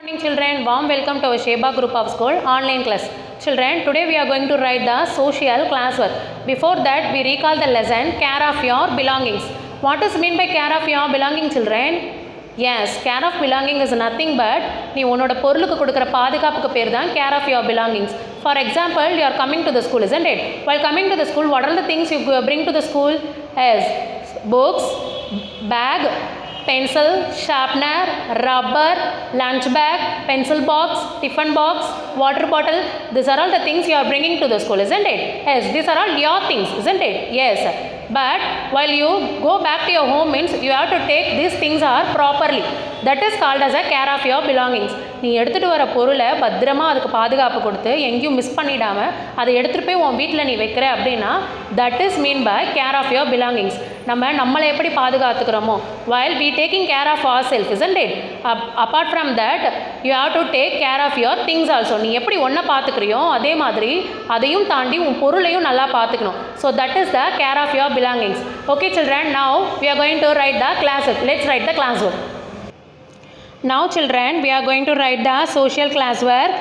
Good morning children, warm welcome to our Sheba group of school online class. Children, today we are going to write the social classwork. Before that, we recall the lesson care of your belongings. What is mean by care of your belonging children? Yes, care of belonging is nothing but நீ உன்னோட பொருளுக்கு கொடுக்குற பாதுகாப்புக்கு பேர் தான் care of your belongings. For example, you are coming to the school, isn't it? While coming to the school, what are the things you bring to the school? Yes, books, bag, pencil, sharpener, rubber, lunch bag, pencil box, tiffin box, water bottle. These are all the things you are bringing to the school, isn't it? Yes, these are all your things, isn't it? Yes. But while you go back to your home means you have to take these things are properly. That is called as a care of your belongings. நீ எடுத்துகிட்டு வர பொருளை பத்திரமா அதுக்கு பாதுகாப்பு கொடுத்து எங்கேயும் miss பண்ணிடாமல் அதை எடுத்துகிட்டு போய் உன் வீட்டில் நீ வைக்கிற அப்படின்னா that is mean by care of your belongings. நம்மளை எப்படி பாதுகாத்துக்கிறோமோ while we taking care of ourselves, isn't it? Apart from that, you have to take care of your things also. நீ எப்படி ஒன்றை பார்த்துக்கிறியோ அதே மாதிரி அதையும் தாண்டி உன் பொருளையும் நல்லா பார்த்துக்கணும். So that is the care of your belongings. Okay children, now we are going to write the classwork. Let's write the classwork. Now children, we are going to write the social classwork.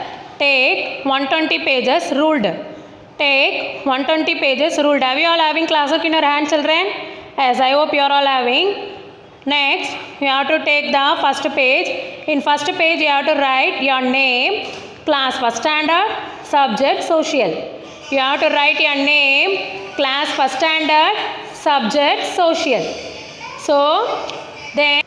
Take 120 pages ruled. Take 120 pages ruled. Have you all having classwork in your hand children? Yes, I hope you are all having. Next, you have to take the first page. In first page, you have to write your name, class first standard, subject social. You have to write your name, class first standard, subject social. So, then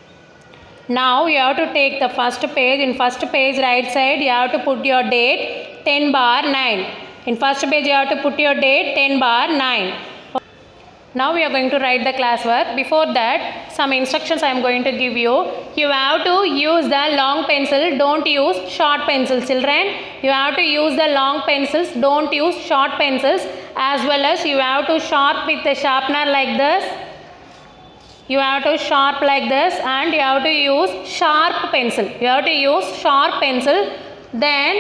now you have to take the first page. In first page right side you have to put your date 10/9. In first page you have to put your date 10/9. Now we are going to write the classwork. Before that, some instructions I am going to give you. You have to use the long pencil, don't use short pencils children. You have to use the long pencils, don't use short pencils. As well as you have to sharp with the sharpener like this. You have to sharp like this and you have to use sharp pencil. You have to use sharp pencil. Then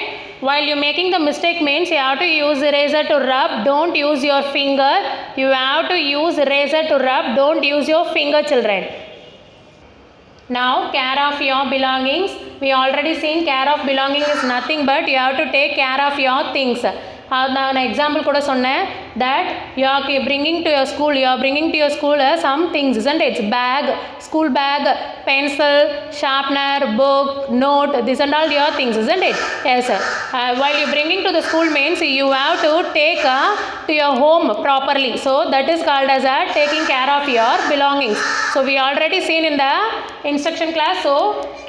while you making the mistake means you have to use eraser to rub, don't use your finger. You have to use eraser to rub, don't use your finger children. Now care of your belongings. We already seen care of belonging is nothing but you have to take care of your things. நான் example கூட சொன்னேன் that you are bringing to your school some things, isn't it? It's bag, school bag, pencil, sharpener, book, note, these and all your things, isn't it? Yes. While you bringing to the school means you have to take to your home properly. So that is called as taking care of your belongings. So we already seen in the instruction class. So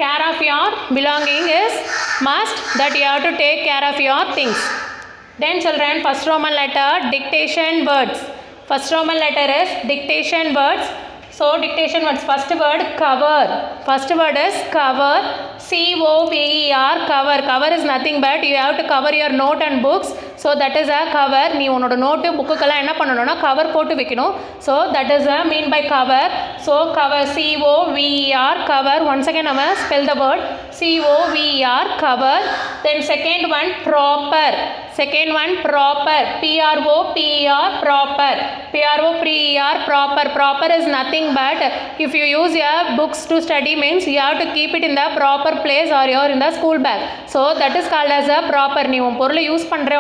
care of your belonging is must that you have to take care of your things. Then children, first Roman letter dictation words. First Roman letter is dictation words. So dictation words, first word cover. First word is cover. COVER, cover. Cover is nothing but you have to cover your note and books. So that is a cover. நீ உன்னோட note புக்குக்கெல்லாம் என்ன பண்ணணும்னா cover போட்டு வைக்கணும். So that is a mean by cover. So cover, COVER, cover. Once again நம்ம spell the word COVER, cover. Then second one proper. Second one proper. PROPER, proper. PROPER, proper. Proper is nothing but if you use your books to study means you have to keep it in the proper place or you're in the school bag. So that is called as a proper. நீ உன் பொருளை use பண்ணுற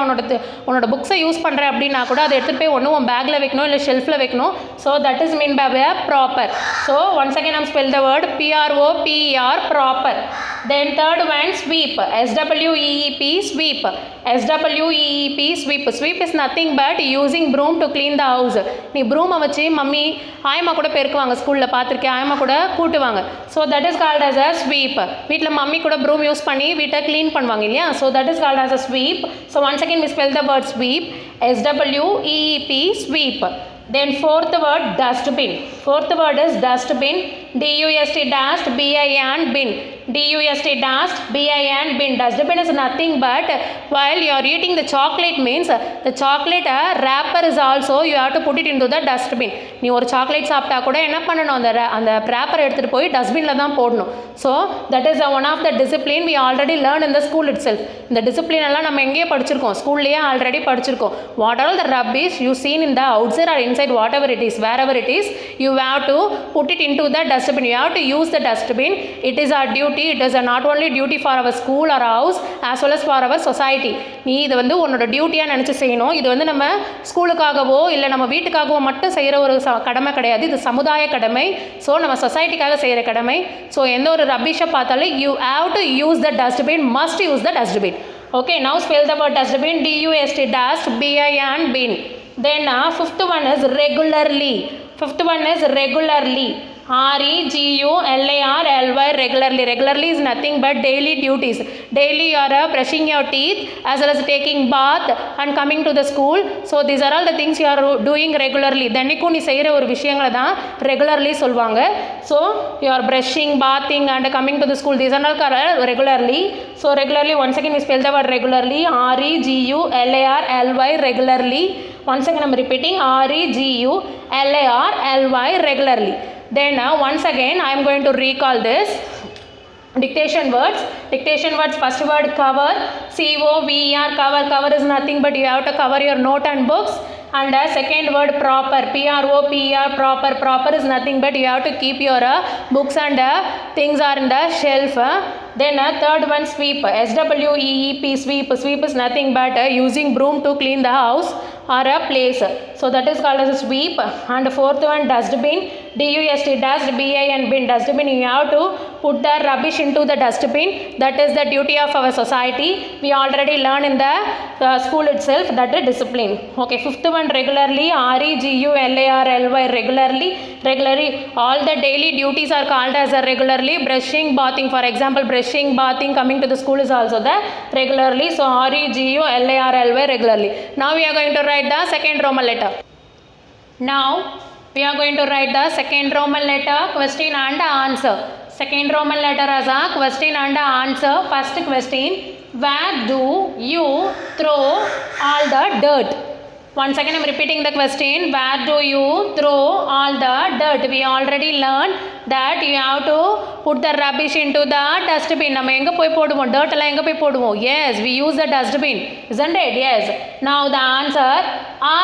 உன்னோட புக்ஸை use பண்ணுற அப்படின்னா கூட அதை எடுத்துகிட்டு போய் ஒன்று உன் பேக்கில் வைக்கணும் இல்லை ஷெல்ஃபில் வைக்கணும். So that is mean by proper. So once again I'm spell the word PROPER, proper. Then third one sweep. SWEEP, sweep. SWEEP, sweep. Sweep is nothing but using broom to clean the house. நீ ப்ரூமை வச்சு mummy ஆயம்மா கூட பெருக்குவாங்க, ஸ்கூலில் பார்த்துருக்கேன், ஆயம்மா கூட கூட்டுவாங்க. So that is called as a sweep. வீட்டில் mummy கூட ப்ரூம் யூஸ் பண்ணி வீட்டை க்ளீன் பண்ணுவாங்க இல்லையா? So that is called as a sweep. So once again we spell the word sweep. SWEEP, sweep. Then fourth word dustbin. Fourth word is dustbin. DUST dust, BIN bin. DUST dust, BIN bin. Dustbin is nothing but while you are eating the chocolate means the chocolate wrapper is also you have to put it into the dustbin. நீ ஒரு chocolate சாப்பிட்டா கூட என்ன பண்ணணும், அந்த wrapper எடுத்துகிட்டு போய் டஸ்ட்பினில் தான் போடணும். So that is one of the discipline we already learned in the school itself. இந்த டிசிப்ளின் எல்லாம் நம்ம எங்கேயே படிச்சிருக்கோம், ஸ்கூல்லேயே ஆல்ரெடி படிச்சிருக்கோம். What all the rubbish you seen in the outside or inside, whatever it is, wherever it is, you have to put it into the dustbin. You have to use the dustbin. It is our duty duty. It is not only duty for our school or house as well as for our society. நீ இது வந்து உன்னோட டியூட்டியாக நினச்சி செய்யணும். இது வந்து நம்ம ஸ்கூலுக்காகவோ இல்லை நம்ம வீட்டுக்காகவோ மட்டும் செய்கிற ஒரு கடமை கிடையாது. இது சமுதாய கடமை. ஸோ நம்ம சொசைட்டிக்காக செய்கிற கடமை. ஸோ எந்த ஒரு ரப்பிஷை பார்த்தாலும் you have to use the dustbin, must use the dustbin. Okay, now spell the word dustbin. D-U-S-T, dust, B-I-N, bin. Then fifth one is regularly. Fifth one is regularly. R-E-G-U-L-A-R-L-Y, regularly. Regularly is nothing but daily duties. Daily you are brushing your teeth as well as taking bath and coming to the school. So these are all the things you are doing regularly. தினைக்கும் நீ செய்கிற ஒரு விஷயங்களை தான் regularly சொல்லுவாங்க. So you are brushing, bathing and coming to the school. These are all regularly. So regularly, once again we spell the word regularly. R-E-G-U-L-A-R-L-Y, regularly. Once again I am repeating, R-E-G-U-L-A-R-L-Y, regularly. Then once again I am going to recall this. Dictation words. Dictation words, first word cover. C-O-V-E-R, cover. Cover is nothing but you have to cover your note and books. And second word proper. P-R-O-P-E-R, proper. Proper is nothing but you have to keep your books and things are in the shelf. Then third one sweep. S-W-E-E-P, sweep. Sweep is nothing but using broom to clean the house or a place. So that is called as a sweep. And fourth one dustbin. D-U-S-T, dust, B-I-N, bin. Dustbin, you have to put the rubbish into the dustbin. That is the duty of our society. We already learned in the school itself, that is discipline. Okay, fifth one regularly. R-E-G-U-L-A-R-L-Y, regularly. Regularly, all the daily duties are called as a regularly. Brushing, bathing, for example, brushing, bathing, coming to the school is also the regularly. So R-E-G-U-L-A-R-L-Y, regularly. Now we are going to write the second Roman letter. Now we are going to write the second Roman letter, question and answer. Second Roman letter as a question and answer. First question, where do you throw all the dirt? Once again I am repeating the question, where do you throw all the dirt? We already learned that you have to put the rubbish into the dustbin. நம்ம எங்கே போய் போடுவோம்? dirt எல்லாம் எங்கே போய் போடுவோம்? Yes, we use the dustbin, isn't it? Yes. Now the answer,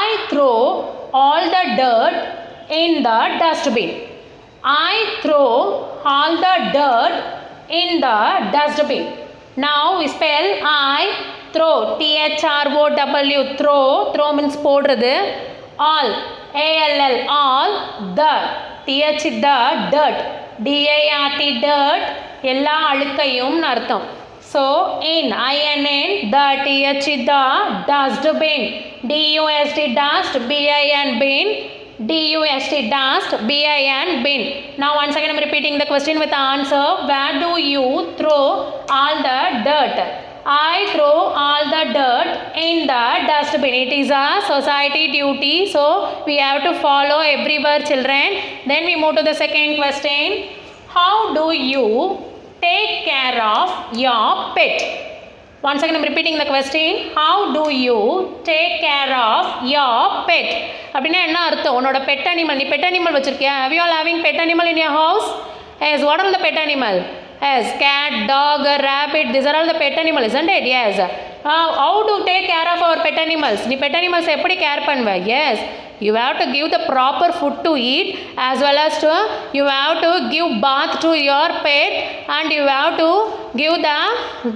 I throw all the dirt in the dustbin. I throw all the dirt in the dustbin. Now we spell I throw, T-H-R-O-W, throw. Throw means போடுறது. All, A-L-L, all, the, T-H, the, dirt, D-I-R-T, dirt, எல்லா அழுக்கையும் அர்த்தம். So in, I-N-N, the, T-H, the, dustbin, D-U-S-T, dust, B-I-N, bin, D-U-S-T, dust, B-I-N, bin. Now once again I am repeating the question with the answer, where do you throw all the dirt? I throw all the dirt in the dustbin. It is a society duty, so we have to follow everywhere, children. Then we move to the second question. How do you take care of your pet? Once again I am repeating the question. How do you take care of your pet? அப்படின்னா என்ன அர்த்தம்? உன்னோட pet animal, நீ pet animal வச்சிருக்கியா? Have you all having pet animal in your house? Yes, what are the pet animal? Yes, cat, dog, rabbit, these are all the pet animals, isn't it? Yes. How to take care of our pet animals? நீ pet animals எப்படி care பண்ணுவ? Yes, you have to give the proper food to eat, as well as to you have to give bath to your pet, and you have to give the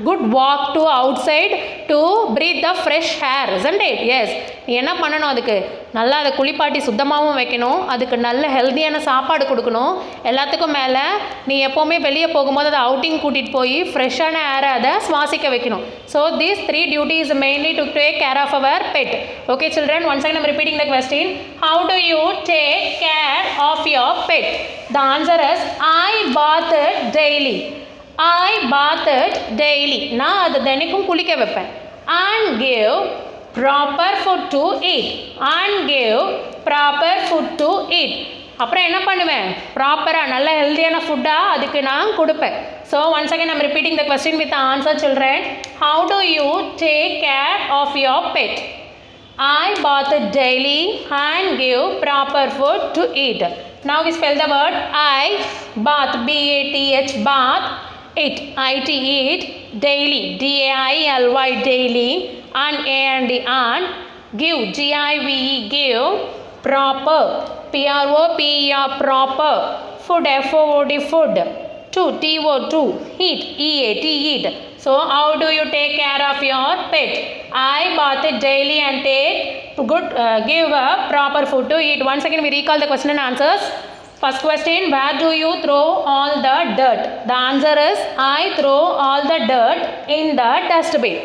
good walk to outside to breathe the fresh air, isn't it? Yes. நீ என்ன பண்ணணும்? அதுக்கு நல்லா அதை குளிப்பாட்டி சுத்தமாகவும் வைக்கணும், அதுக்கு நல்ல ஹெல்த்தியான சாப்பாடு கொடுக்கணும். எல்லாத்துக்கும் மேலே நீ எப்போவுமே வெளியே போகும்போது அதை அவுட்டிங் கூட்டிகிட்டு போய் ஃப்ரெஷ்ஷான ஏரை அதை சுவாசிக்க வைக்கணும். So these three duties mainly to take care of our pet. Okay children, once again I am repeating the question. How do you take care of your pet? The answer is I bath it daily. I bath it daily. நான் அது தினைக்கும் குளிக்க வைப்பேன். And give proper food to eat. And give proper food to eat. அப்புறம் என்ன பண்ணுவேன்? ப்ராப்பராக நல்ல ஹெல்த்தியான ஃபுட்டாக அதுக்கு நான் கொடுப்பேன். So once again I'm repeating the question with answer children. How do you take care of your pet? I bath it daily and give proper food to eat. Now we spell the word I bath, B-A-T-H, bath, it, I-T, eat, daily, D-A-I-L-Y, daily, and A-N-D, and give, G-I-V-E, give, proper, P-R-O-P-E-R, proper, food, F-O-O-D, food, Two, T-O-2, eat, E-A-T, eat. So how do you take care of your pet? I bath it daily and give a proper food to eat. Once again we recall the question and answers. First question, where do you throw all the dirt? The answer is I throw all the dirt in the dustbin.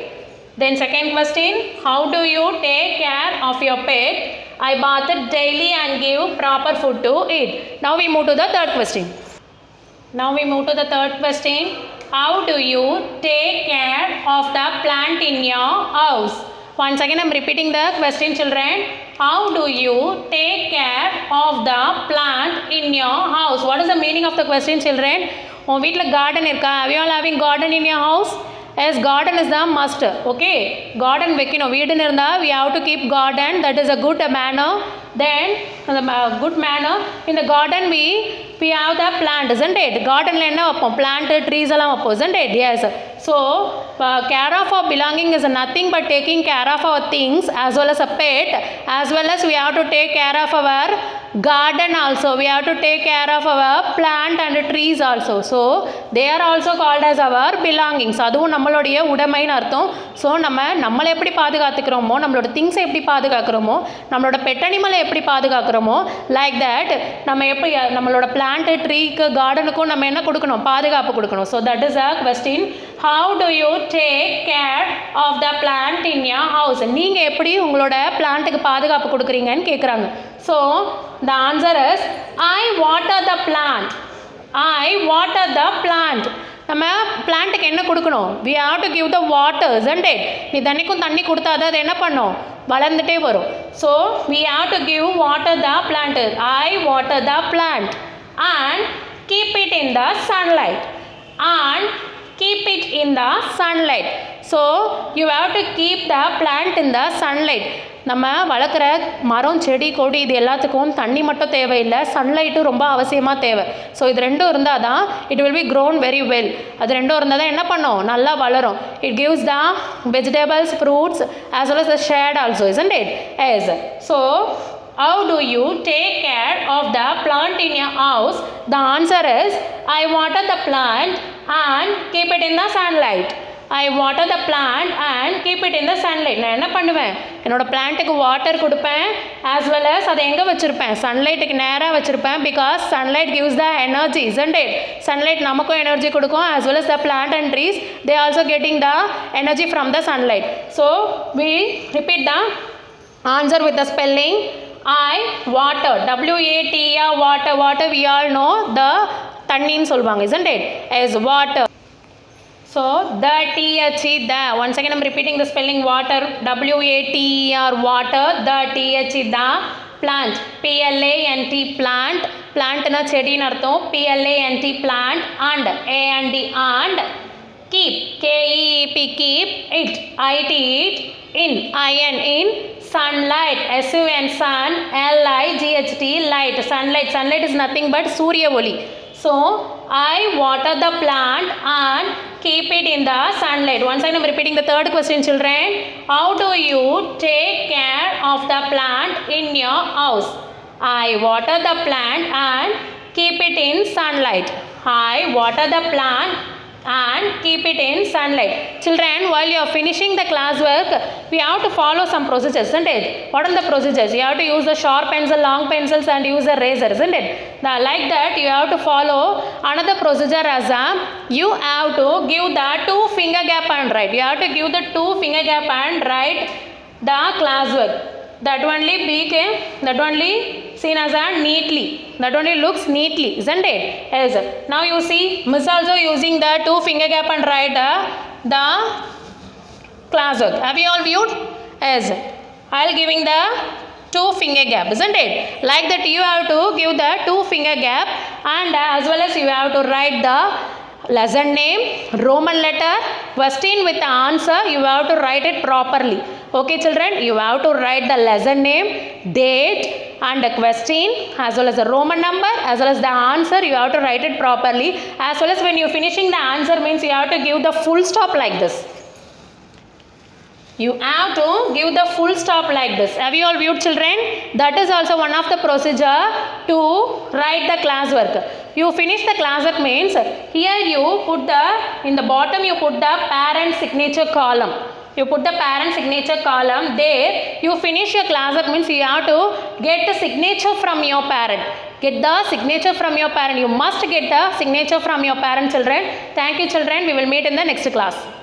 Then second question, how do you take care of your pet? I bath it daily and give proper food to eat. Now we move to the third question. How do you take care of the plant in your house? Once again I am repeating the question, children. How do you take care of the plant in your house? What is the meaning of the question, children? உன் வீட்டில் garden இருக்கா? Are you all having garden in your house? Yes, garden is the must. Okay, garden வைக்கணும். வீடுன்னு இருந்தால் we have to keep garden. That is a good manner. Then good manner in the garden we have the plant, isn't it? Gardenல என்ன வைப்போம்? Plant, trees எல்லாம் வைப்போம், isn't it? Yes. So care of our belonging is nothing but taking care of our things as well as a pet, as well as we have to take care of our garden also. We have to take care of our plant and trees also. So they are also called as our belongings. அதுவும் நம்மளுடைய உடைமைன்னு அர்த்தம். So நம்மளை எப்படி பாதுகாத்துக்கிறோமோ, நம்மளோட திங்ஸை எப்படி பாதுகாக்கிறோமோ, நம்மளோட bed அனிமலை எப்படி பாதுகாக்கிறோமோ, லைக் தட் நம்ம எப்படி நம்மளோட பிளான்ட்டு, ட்ரீக்கு, கார்டனுக்கும் நம்ம என்ன கொடுக்கணும்? பாதுகாப்பு கொடுக்கணும். So that is a question. How do you take care of the plant in your house? நீங்கள் எப்படி உங்களோட பிளான்ட்டுக்கு பாதுகாப்பு கொடுக்குறீங்கன்னு கேட்குறாங்க. So the answer is I water the plant. I water the plant. நம்ம பிளான்ட்டுக்கு என்ன கொடுக்கணும்? We have to give the water, isn't it? நீ தண்ணிக்கும் தண்ணி கொடுத்தா அது என்ன பண்ணும்? வளர்ந்துட்டே வரும். So we have to give water the plant. I water the plant and keep it in the sunlight. And keep it in the sunlight. So you have to keep the plant in the sunlight. நம்ம வளர்க்குற மரம், செடி, கொடி இது எல்லாத்துக்கும் தண்ணி மட்டும் தேவையில்லை, சன்லைட்டும் ரொம்ப அவசியமாக தேவை. ஸோ இது ரெண்டும் இருந்தால் தான் it will be grown very well. அது ரெண்டும் இருந்தால் தான் என்ன பண்ணும்? நல்லா வளரும். It gives the vegetables, fruits as well as the shade also, isn't it? Yes. So how do you take care of the plant in your house? The answer is I water the plant and keep it in the sunlight. I water the plant and keep it in the sunlight. நான் என்ன பண்ணுவேன்? என்னோட பிளான்ட்டுக்கு water கொடுப்பேன், as well as அதை எங்கே வச்சுருப்பேன்? சன்லைட்டுக்கு நேராக வச்சுருப்பேன். Because sunlight gives the energy, isn't it? Sunlight நமக்கும் எனர்ஜி கொடுக்கும், as well as the plant and trees, they also getting the energy from the sunlight. So we repeat the answer with the spelling. I water, W-A-T-R, water. Water we all know the தண்ணின்னு சொல்லுவாங்க, isn't it? As water. So the T-H-E, the. Once again I am repeating the spelling water. W-A-T-E-R, water. The T-H-E, the. Plant. P-L-A-N-T, plant. Plant na செடின்னு அர்த்தம். P-L-A-N-T, plant. And A-N-D, and. Keep. K-E-E-P, keep. It. I-T, it. In. I-N, in. Sunlight. S-U-N, sun. L-I-G-H-T, light. Sunlight. Sunlight is nothing but Surya Oli. So I water the plant and keep it in the sunlight. Once again I am repeating the third question, children. How do you take care of the plant in your house? I water the plant and keep it in sunlight. I water the plant and keep it in sunlight. Children, while you are finishing the classwork, we have to follow some procedures, isn't it? What are the procedures? You have to use the sharp pencil, long pencils, and use a razor, isn't it? Like that, you have to follow another procedure as you have to give the 2 finger gap and write. You have to give the 2 finger gap and write the classwork. That only became, that only seen as a neatly. That only looks neatly, isn't it? Yes. Now you see, Miss also using the 2 finger gap and write the classwork. Have you all viewed? Yes. I'll giving the 2 finger gap, isn't it? Like that you have to give the 2 finger gap, and as well as you have to write the lesson name, Roman letter, question with the answer. You have to write it properly. Okay children, you have to write the lesson name, date and the question, as well as the Roman number, as well as the answer. You have to write it properly. As well as when you finishing the answer means you have to give the full stop like this. You have to give the full stop like this. Have you all viewed, children? That is also one of the procedure to write the classwork. You finish the classwork means here you put the, in the bottom you put the parent signature column. You put the parent signature column there. You finish your classwork means you have to get the signature from your parent. Get the signature from your parent. You must get the signature from your parent, children. Thank you, children. We will meet in the next class.